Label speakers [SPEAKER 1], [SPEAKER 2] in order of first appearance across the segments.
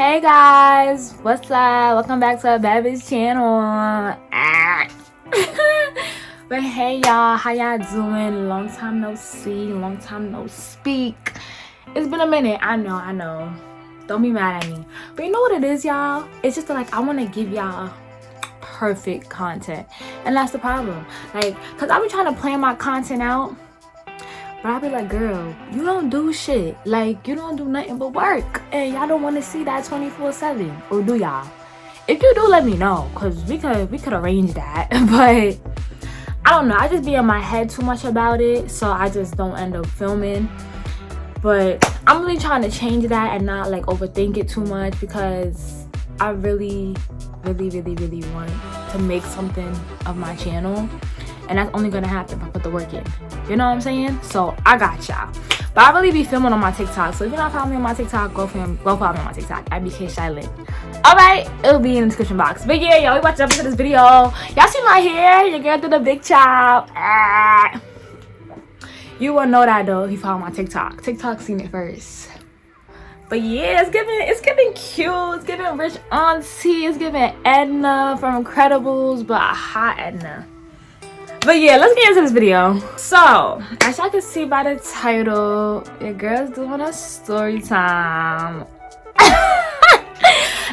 [SPEAKER 1] Hey guys, what's up? Welcome back to our Baby's channel. But hey y'all, how y'all doing? Long time no see, long time no speak. It's been a minute. I know. Don't be mad at me. But you know what it is, y'all? It's just that, like, I want to give y'all perfect content. And that's the problem. Like, cause I be trying to plan my content out. But I be like, girl, you don't do shit. Like, you don't do nothing but work. And y'all don't want to see that 24/7. Or do y'all? If you do, let me know. Because we could arrange that. But I don't know. I just be in my head too much about it. So I just don't end up filming. But I'm really trying to change that and not, like, overthink it too much. Because I really want to make something of my channel. And that's only gonna happen if I put the work in. You know what I'm saying? So I got y'all. But I really be filming on my TikTok. So if you're not following me on my TikTok, go follow me on my TikTok. IBK Shylin. Alright, it'll be in the description box. But yeah, y'all, we about to jump into this video. Y'all see my hair? Your girl did a big chop. You won't know that though if you follow my TikTok. TikTok seen it first. But yeah, it's giving cute. It's giving rich auntie. It's giving Edna from Incredibles, but a hot Edna. But yeah, let's get into this video. So, as y'all can see by the title, your girl's doing a story time. I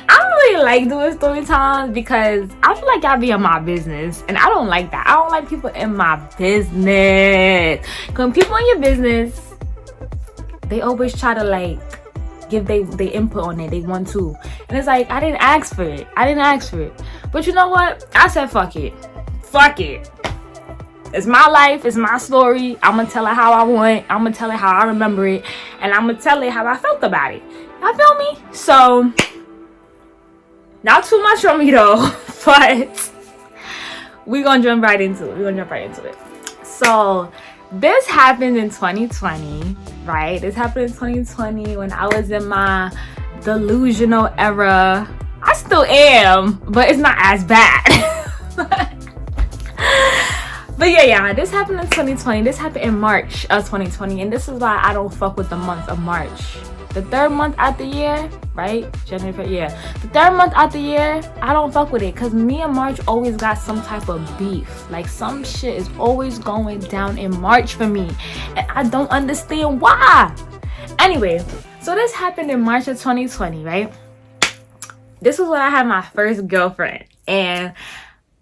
[SPEAKER 1] don't really like doing story times because I feel like y'all be in my business. And I don't like that. I don't like people in my business. Because when people in your business, they always try to, like, give they input on it. They want to. And it's like, I didn't ask for it. But you know what? I said fuck it. Fuck it. It's my life, it's my story. I'm gonna tell it how I want. I'm gonna tell it how I remember it. And I'm gonna tell it how I felt about it. Y'all feel me? So, not too much on me though. But we're gonna jump right into it. So, this happened in 2020, right? This happened in 2020 when I was in my delusional era. I still am, but it's not as bad. But yeah, this happened in 2020. This happened in March of 2020. And this is why I don't fuck with the month of March. The third month out the year, right? January, February, yeah. The third month out the year, I don't fuck with it. Because me and March always got some type of beef. Like, some shit is always going down in March for me. And I don't understand why. Anyway, so this happened in March of 2020, right? This was when I had my first girlfriend. And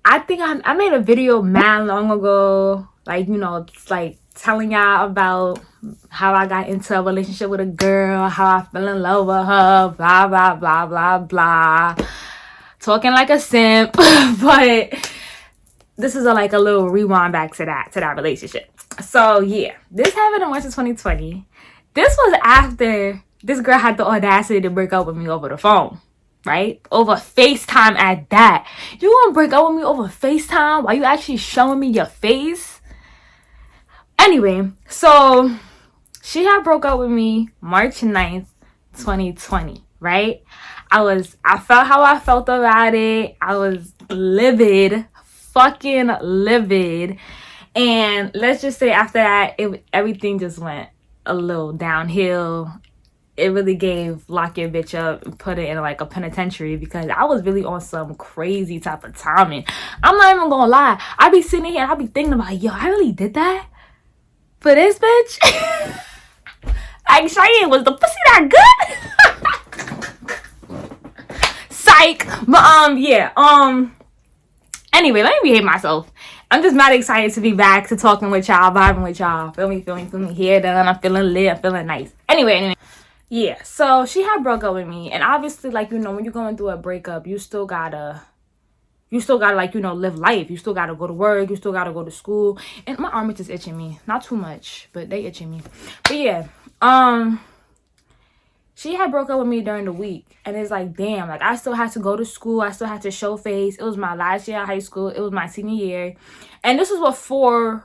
[SPEAKER 1] I think I made a video mad long ago, like, you know, like telling y'all about how I got into a relationship with a girl, how I fell in love with her, blah, blah, blah, blah, blah. Talking like a simp, but this is like a little rewind back to that relationship. So yeah, this happened in March of 2020. This was after this girl had the audacity to break up with me over the phone. Right? Over FaceTime at that. You gonna break up with me over FaceTime while you actually showing me your face? Anyway, so she had broke up with me March 9th, 2020, right? I felt how I felt about it. I was livid, fucking livid. And let's just say after that, everything just went a little downhill. It really gave lock your bitch up and put it in like a penitentiary because I was really on some crazy type of timing. I'm not even gonna lie. I be sitting here and I be thinking about, yo, I really did that for this bitch? Like, Cheyenne, was the pussy that good? Psych. But yeah. Anyway, let me behave myself. I'm just mad excited to be back to talking with y'all, vibing with y'all. Feel me? Here, done. I'm feeling lit. I'm feeling nice. Anyway. Yeah, so she had broke up with me, and obviously, like, you know, when you're going through a breakup, you still gotta, like, you know, live life. You still gotta go to work. You still gotta go to school. And my arm is just itching me. Not too much, but they itching me. But yeah, she had broke up with me during the week, and it's like, damn, like, I still had to go to school. I still had to show face. It was my last year of high school. It was my senior year, and this was before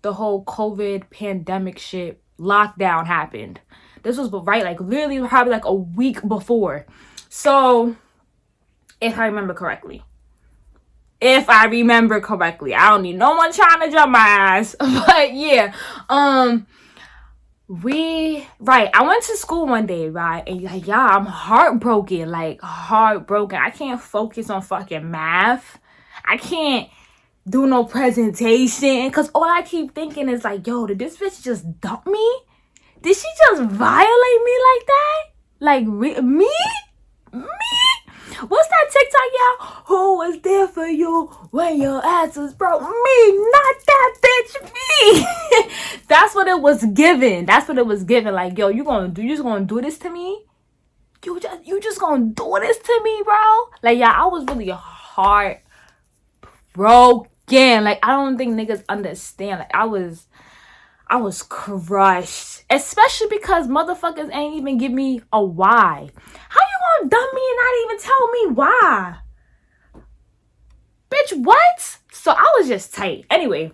[SPEAKER 1] the whole COVID pandemic shit lockdown happened. This was right, like, literally probably like a week before. So if I remember correctly, I don't need no one trying to jump my ass. But yeah, I went to school one day, right? And like, yeah, I'm heartbroken. Like, heartbroken. I can't focus on fucking math. I can't do no presentation. Because all I keep thinking is like, yo, did this bitch just dump me? Did she just violate me like that? Like, me? Me? What's that TikTok, y'all? Who was there for you when your ass was broke? Me, not that bitch, me. That's what it was given. That's what it was given. Like, yo, you just gonna do this to me? You just gonna do this to me, bro? Like, yeah, I was really heartbroken. Like, I don't think niggas understand. Like, I was crushed. Especially because motherfuckers ain't even give me a why. How you gonna dump me and not even tell me why? Bitch, what? So I was just tight. Anyway,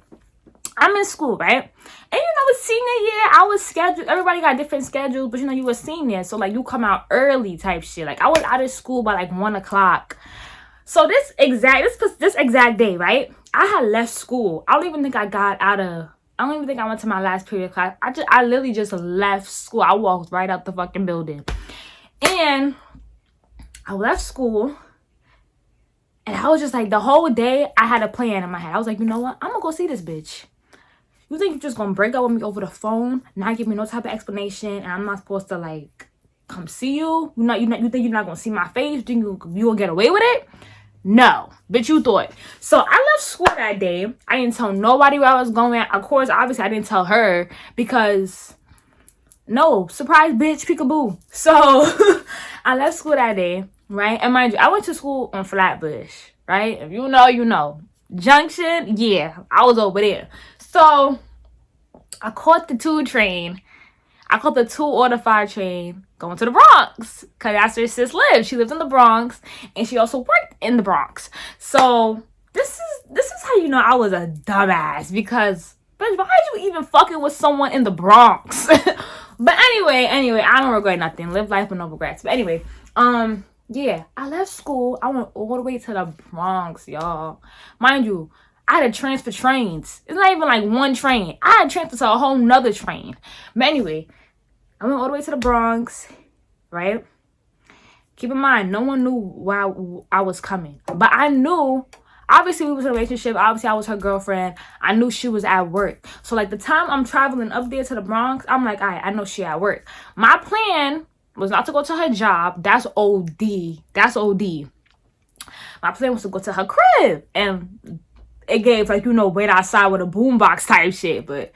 [SPEAKER 1] I'm in school, right? And it's senior year. I was scheduled. Everybody got different schedules, but you were senior. So like you come out early type shit. Like I was out of school by like 1 o'clock. So this exact day, right? I had left school. I don't even think I went to my last period class. I literally just left school. I walked right out the fucking building. And I left school. And I was just like, the whole day, I had a plan in my head. I was like, you know what? I'm going to go see this bitch. You think you're just going to break up with me over the phone, not give me no type of explanation, and I'm not supposed to, like, come see you? You think you're not going to see my face? You think you will get away with it? No, bitch, you thought. So I left school that day. I didn't tell nobody where I was going. Of course, obviously, I didn't tell her because, no, surprise, bitch, peekaboo. So I left school that day, right? And mind you, I went to school on Flatbush, right? If you know, you know. Junction, yeah, I was over there. So I caught the 2 train. I caught the 2 or the 5 train going to the Bronx because that's where sis lives. She lives in the Bronx and she also worked in the Bronx. So this is how you know I was a dumbass because, bitch, why are you even fucking with someone in the Bronx? But anyway, I don't regret nothing. Live life with no regrets. But anyway, yeah, I left school. I went all the way to the Bronx, y'all. Mind you, I had to transfer trains. It's not even like one train. I had to transfer to a whole nother train. But anyway, I went all the way to the Bronx, right? Keep in mind, no one knew why I was coming. But I knew, obviously we was in a relationship. Obviously I was her girlfriend. I knew she was at work. So like the time I'm traveling up there to the Bronx, I'm like, all right, I know she at work. My plan was not to go to her job. That's OD. That's OD. My plan was to go to her crib. And it gave like, wait outside with a boombox type shit. But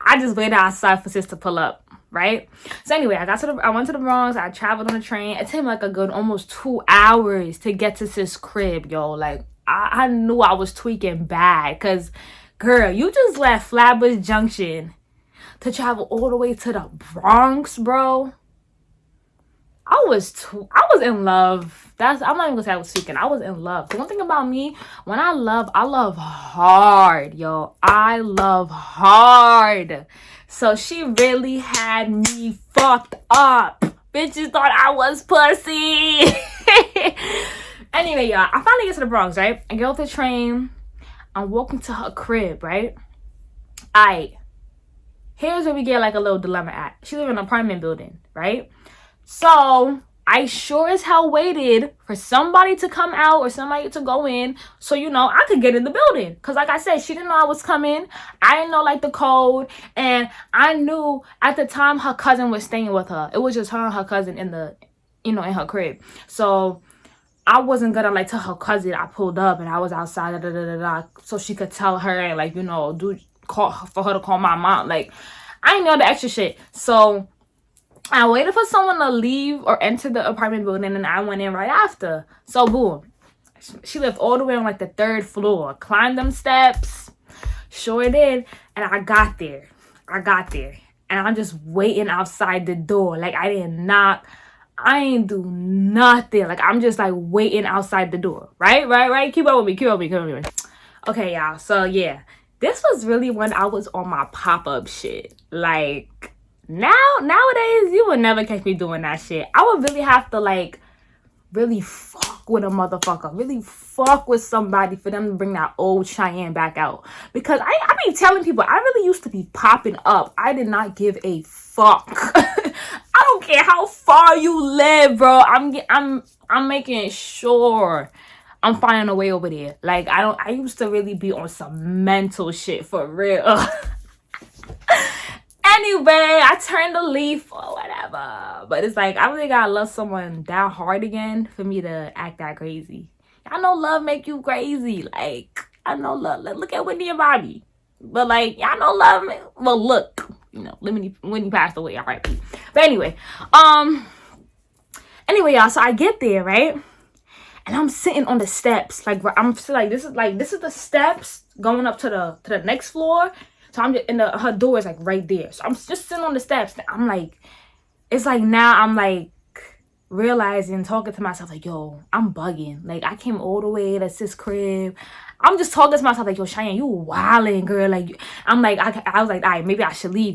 [SPEAKER 1] I just waited outside for sis to pull up. Right? So anyway, I went to the Bronx. I traveled on the train. It took me like a good almost 2 hours to get to sis crib, yo. Like I knew I was tweaking bad. Cause girl, you just left Flatbush Junction to travel all the way to the Bronx, bro. I was in love. I'm not even gonna say I was speaking. I was in love. The one thing about me, when I love hard, yo. I love hard. So she really had me fucked up. Bitches thought I was pussy. Anyway, y'all, I finally get to the Bronx, right? I get off the train. I'm walking to her crib, right? Alright. Here's where we get like a little dilemma at. She live in an apartment building, right? So I sure as hell waited for somebody to come out or somebody to go in so, I could get in the building. Because like I said, she didn't know I was coming. I didn't know, like, the code. And I knew at the time her cousin was staying with her. It was just her and her cousin in the, in her crib. So I wasn't going to, like, tell her cousin I pulled up and I was outside, so she could tell her and, like, for her to call my mom. Like, I didn't know the extra shit. So I waited for someone to leave or enter the apartment building and I went in right after. So boom. She lived all the way on like the 3rd floor. Climbed them steps. Sure did. And I got there. And I'm just waiting outside the door. Like I didn't knock. I ain't do nothing. Like I'm just like waiting outside the door. Right? Keep up with me. Okay, y'all. So yeah. This was really when I was on my pop-up shit. Like nowadays, you would never catch me doing that shit. I would really have to, like, really fuck with a motherfucker, really fuck with somebody for them to bring that old Cheyenne back out. Because I be telling people, I really used to be popping up. I did not give a fuck. I don't care how far you live, bro. I'm making sure I'm finding a way over there. Like, I used to really be on some mental shit for real. Anyway, I turned a leaf or whatever. But it's like, I really gotta love someone that hard again for me to act that crazy. I know love make you crazy. Like, I know love. Look at Whitney and Bobby. But like, I know love. Well, look, you know, when he passed away, R.I.P. But anyway, y'all. So I get there, right? And I'm sitting on the steps. Like, I'm like, this is the steps going up to the next floor. So I'm just her door is like right there. So I'm just sitting on the steps. I'm like, it's like now I'm like realizing, talking to myself like, yo, I'm bugging. Like, I came all the way to sis crib. I'm just talking to myself like, yo, Cheyenne, you wildin', girl. Like, I'm like, I was like, all right, maybe I should leave.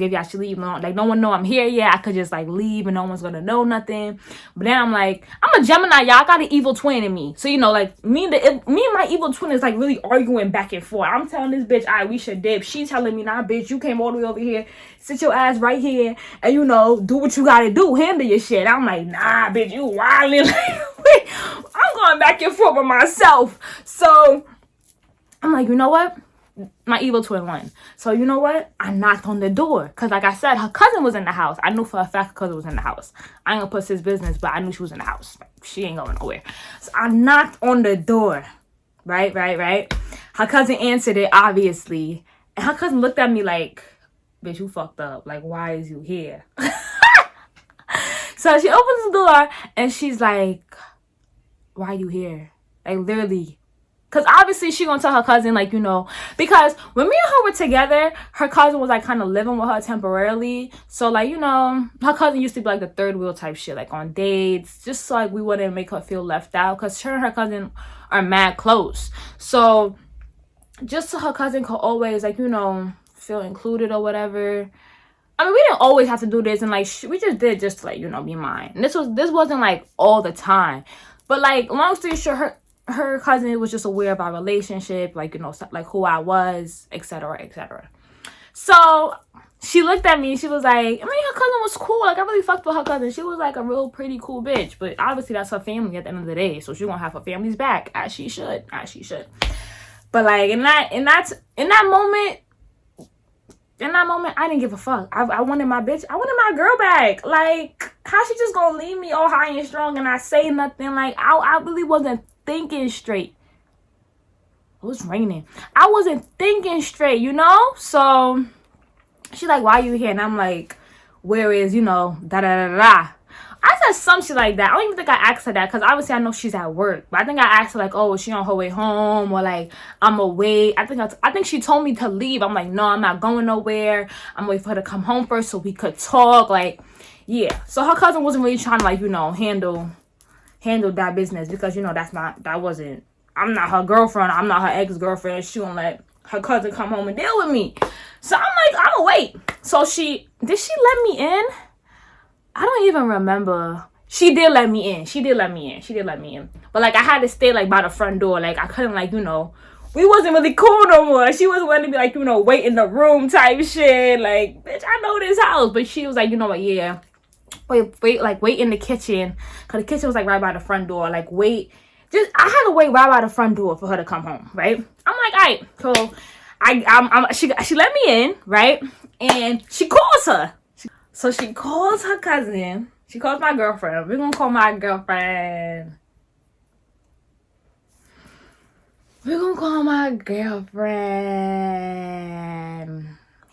[SPEAKER 1] No, like, no one know I'm here yet. I could just like leave and no one's gonna know nothing. But then I'm like, I'm a Gemini, y'all. I got an evil twin in me. So, you know, like me and my evil twin is like really arguing back and forth. I'm telling this bitch, all right, we should dip. She's telling me, nah, bitch, you came all the way over here. Sit your ass right here and, you know, do what you gotta do. Handle your shit. I'm like, nah, bitch, you wildin'. Like, I'm going back and forth with myself. So I'm like, you know what? My evil twin won. So you know what? I knocked on the door. Because like I said, her cousin was in the house. I knew for a fact her cousin was in the house. I ain't gonna put his business, but I knew she was in the house. She ain't going nowhere. So I knocked on the door. Right. Her cousin answered it, obviously. And her cousin looked at me like, bitch, you fucked up. Like, why is you here? So she opens the door and she's like, why are you here? Like, literally. Because obviously she gonna tell her cousin, like, you know, because when me and her were together, her cousin was like kind of living with her temporarily. So like, you know, her cousin used to be like the third wheel type shit, like on dates, just so like we wouldn't make her feel left out, because her and her cousin are mad close. So just so her cousin could always, like, you know, feel included or whatever. I mean, we didn't always have to do this, and like we just did just to, like, you know, be mine. And this wasn't like all the time, but like long story short, her cousin was just aware of our relationship, like, you know, like who I was, etc., etc. So she looked at me. She was like, I mean, her cousin was cool. Like, I really fucked with her cousin. She was like a real pretty cool bitch. But obviously, that's her family at the end of the day. So she gonna have her family's back, as she should. But like in that moment, I didn't give a fuck. I wanted my bitch. I wanted my girl back. Like, how she just gonna leave me all high and strong and I say nothing? Like, I really wasn't thinking straight. It was raining. I wasn't thinking straight, you know? So she's like, why are you here? And I'm like, where is, you know, da da da da. I said some shit like that. I don't even think I asked her that, because obviously I know she's at work. But I think I asked her like, oh, is she on her way home, or like I'm away. I think she told me to leave. I'm like, no, I'm not going nowhere. I'm waiting for her to come home first so we could talk. Like, yeah. So her cousin wasn't really trying to, like, you know, handle that business, because, you know, I'm not her girlfriend. I'm not her ex-girlfriend. She won't let her cousin come home and deal with me. So I'm like, I'm gonna wait. So did she let me in? I don't even remember. She did let me in. But like, I had to stay like by the front door. Like, I couldn't, like, you know, we wasn't really cool no more. She was wanting to be like, you know, wait in the room type shit. Like, bitch, I know this house. But she was like, you know what, yeah. Wait in the kitchen, because the kitchen was like right by the front door. Like, I had to wait right by the front door for her to come home, right? I'm like, all right, so she let me in, right? And she calls her. So she calls her cousin. She calls my girlfriend. We're gonna call my girlfriend.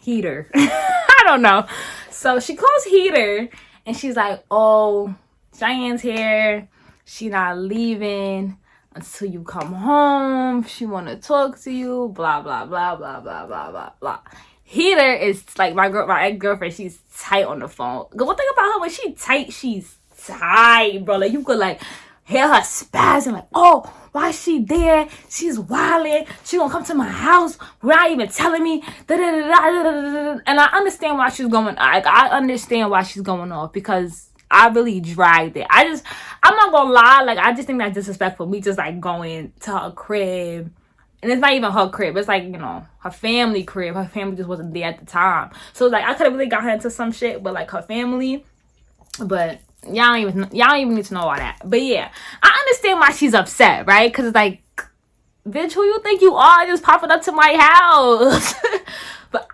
[SPEAKER 1] Heater. I don't know. So she calls Heater. And she's like, oh, Cheyenne's here. She not leaving until you come home. She want to talk to you. Blah, blah, blah, blah, blah, blah, blah, blah. Heater is like my ex-girlfriend. She's tight on the phone. The one thing about her, when she's tight, bro. Like, you could, like, hear her spazzing. Like, oh, why is she there? She's wilding. She gonna come to my house without even telling me. And I understand why she's going. I understand why she's going off, because I really dragged it. I'm not gonna lie, like, I just think that's disrespectful. Me just like going to her crib. And it's not even her crib. It's like, you know, her family crib. Her family just wasn't there at the time. So like I could have really got her into some shit with like her family. But y'all don't even need to know all that. But yeah, I understand why she's upset, right? Cause it's like, bitch, who you think you are just popping up to my house? But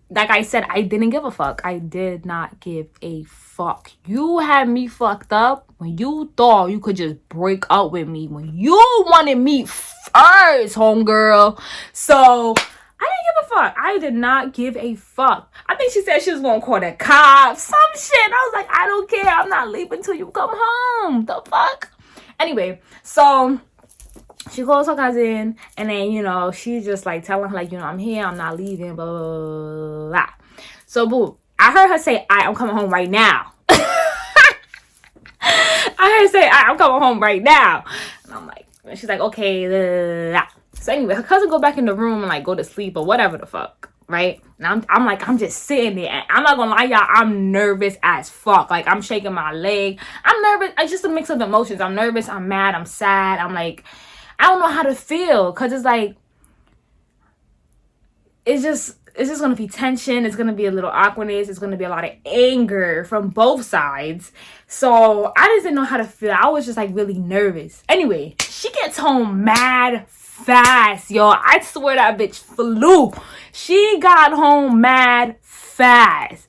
[SPEAKER 1] like I said, I didn't give a fuck. I did not give a fuck. You had me fucked up when you thought you could just break up with me when you wanted me first, homegirl. So I didn't give a fuck. I did not give a fuck. I think she said she was gonna call the cops, some shit. I was like, I don't care. I'm not leaving till you come home. The fuck? Anyway, so she calls her cousin, and then, you know, she's just like telling her, like, you know, I'm here, I'm not leaving, blah, blah, blah, blah. So, boo, I heard her say, I'm coming home right now. I heard her say, I'm coming home right now. And I'm like, and she's like, okay, blah, blah. So anyway, her cousin go back in the room and like go to sleep or whatever the fuck, right? And I'm like, I'm just sitting there, and I'm not gonna lie, y'all, I'm nervous as fuck. Like, I'm shaking my leg. I'm nervous. It's just a mix of emotions. I'm nervous, I'm mad, I'm sad. I'm like, I don't know how to feel, because it's like, it's just gonna be tension. It's gonna be a little awkwardness. It's gonna be a lot of anger from both sides. So I just didn't know how to feel. I was just like really nervous. Anyway, she gets home mad fast, y'all. I swear that bitch flew. She got home mad fast.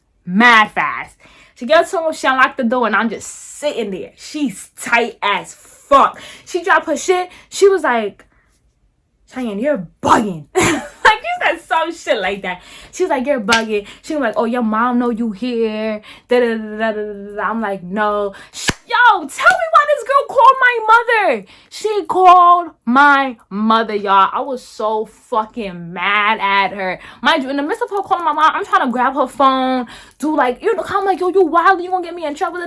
[SPEAKER 1] She gets home, she unlocked the door, and I'm just sitting there. She's tight as fuck. She dropped her shit. She was like, Cheyenne, you're bugging. Like, you said some shit like that. She was like, you're bugging. She was like, oh, your mom know you here. I'm like, no. Yo, tell me why this girl called my mother. She called my mother, y'all. I was so fucking mad at her. Mind you, in the midst of her calling my mom, I'm trying to grab her phone, do like, you know, I'm like, yo, you wild, you gonna get me in trouble.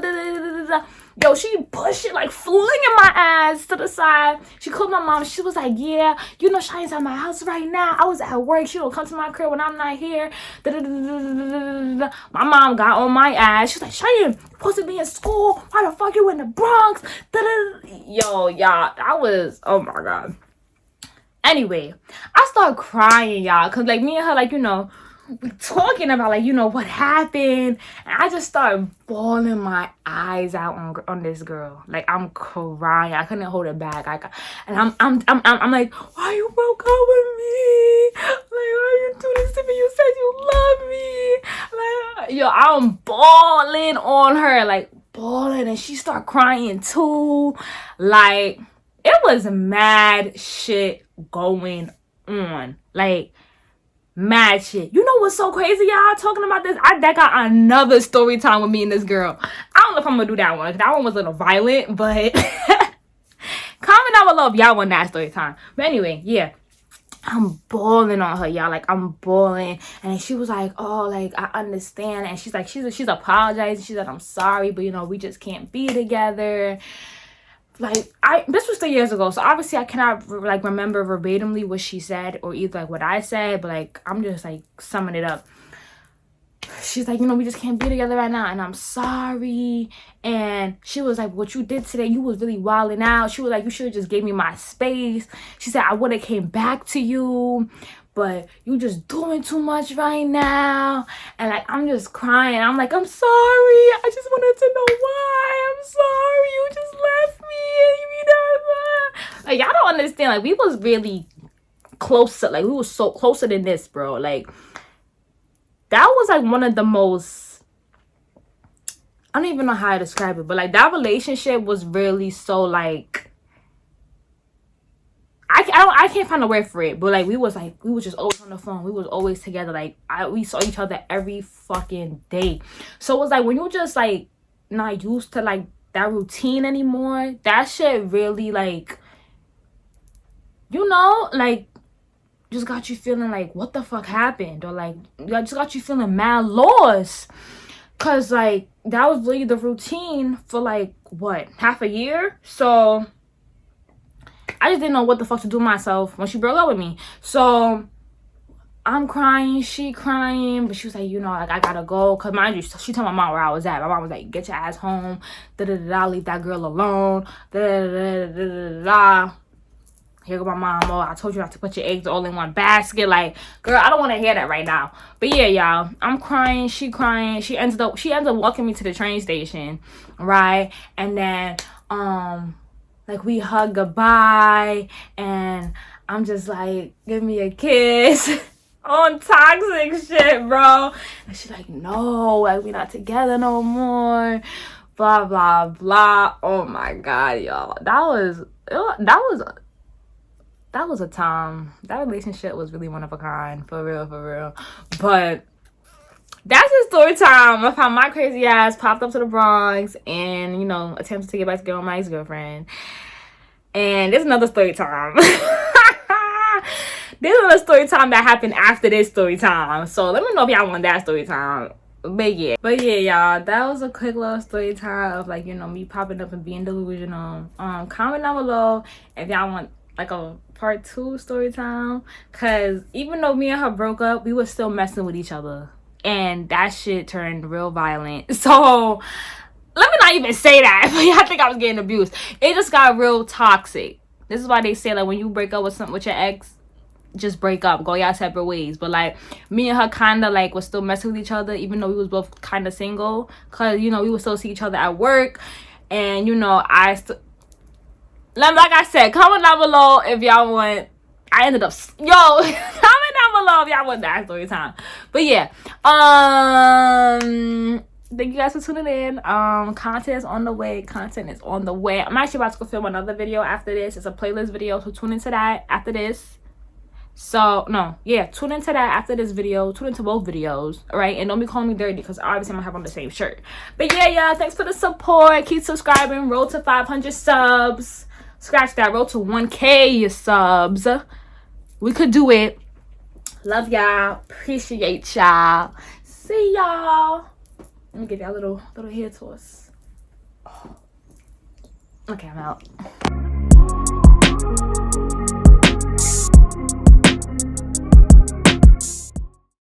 [SPEAKER 1] Yo, she pushed it, like flinging my ass to the side. She called my mom. She was like, yeah, you know, Cheyenne's at my house right now. I was at work. She don't come to my crib when I'm not here. My mom got on my ass. She was like, Cheyenne, you supposed to be in school. Why the fuck you in the Bronx? Yo, y'all, I was, oh my God. Anyway, I started crying, y'all, because like me and her, like, you know, we talking about, like, you know, what happened, and I just started bawling my eyes out on this girl. Like, I'm crying. I couldn't hold it back. I'm like, why you broke up with me? Like, why you do this to me? You said you love me. Like, yo, I'm bawling on her, like bawling, and she started crying too. Like, it was mad shit going on. Like, mad shit. You know what's so crazy, y'all? Talking about this, that got another story time with me and this girl. I don't know if I'm gonna do that one. That one was a little violent, but comment down below if y'all want that story time. But anyway, yeah, I'm bawling on her, y'all. Like, I'm bawling, and she was like, oh, like, I understand. And she's like, she's apologizing. She said, I'm sorry, but you know, we just can't be together. Like, this was 3 years ago, so obviously I cannot like remember verbatimly what she said or either like what I said, but like, I'm just like summing it up. She's like, you know, we just can't be together right now, and I'm sorry. And she was like, what you did today, you was really wilding out. She was like, you should have just gave me my space. She said, I would have came back to you, but you just doing too much right now. And like, I'm just crying. I'm like, I'm sorry. I just wanted to know why. I'm sorry. You just left me. Like, y'all don't understand. Like, we was really closer. Like, we was so closer than this, bro. Like, that was like one of the most, I don't even know how to describe it, but like, that relationship was really so like, I can't find a word for it, but like, we was just always on the phone. We was always together. Like, we saw each other every fucking day. So it was like, when you just like not used to like that routine anymore, that shit really like, you know, like, just got you feeling like, what the fuck happened? Or like, just got you feeling mad lost. Cause like, that was really the routine for like, what, half a year? So I just didn't know what the fuck to do myself when she broke up with me. So I'm crying, she crying, but she was like, you know, like, I gotta go. Cause mind you, she told my mom where I was at. My mom was like, get your ass home. Da-da-da-da, leave that girl alone. Da-da-da-da-da-da-da. Here go my mom. Oh, I told you not to put your eggs all in one basket. Like, girl, I don't want to hear that right now. But yeah, y'all, I'm crying. She crying. She ends up walking me to the train station, right? And then, like, we hug goodbye, and I'm just like, give me a kiss. On toxic shit, bro. And she's like, no, like, we not together no more. Blah blah blah. Oh my god, y'all. That was a time. That relationship was really one of a kind. For real, for real. But that's the story time of how my crazy ass popped up to the Bronx and, you know, attempted to get back together with my ex-girlfriend. And there's another story time. There's another story time that happened after this story time. So let me know if y'all want that story time. But yeah, y'all, that was a quick little story time of, like, you know, me popping up and being delusional. Comment down below if y'all want like a part 2 story time, because even though me and her broke up, we were still messing with each other, and that shit turned real violent. So let me not even say that. Y'all think I was getting abused. It just got real toxic. This is why they say, like, when you break up with your ex, just break up, go y'all separate ways. But like, me and her kind of like was still messing with each other, even though we was both kind of single, because, you know, we would still see each other at work. And, you know, like I said, comment down below if y'all want. I ended up comment down below if y'all want that story time. But yeah, thank you guys for tuning in. Content is on the way. I'm actually about to go film another video after this. It's a playlist video, so tune into that after this. So no, yeah, tune into that after this video. Tune into both videos, all right? And don't be calling me dirty, because obviously I'm gonna have on the same shirt. But yeah, y'all, thanks for the support. Keep subscribing. Roll to 500 subs. Scratch that. Roll to 1K subs. We could do it. Love y'all. Appreciate y'all. See y'all. Let me give y'all a little hair toss. Okay, I'm out.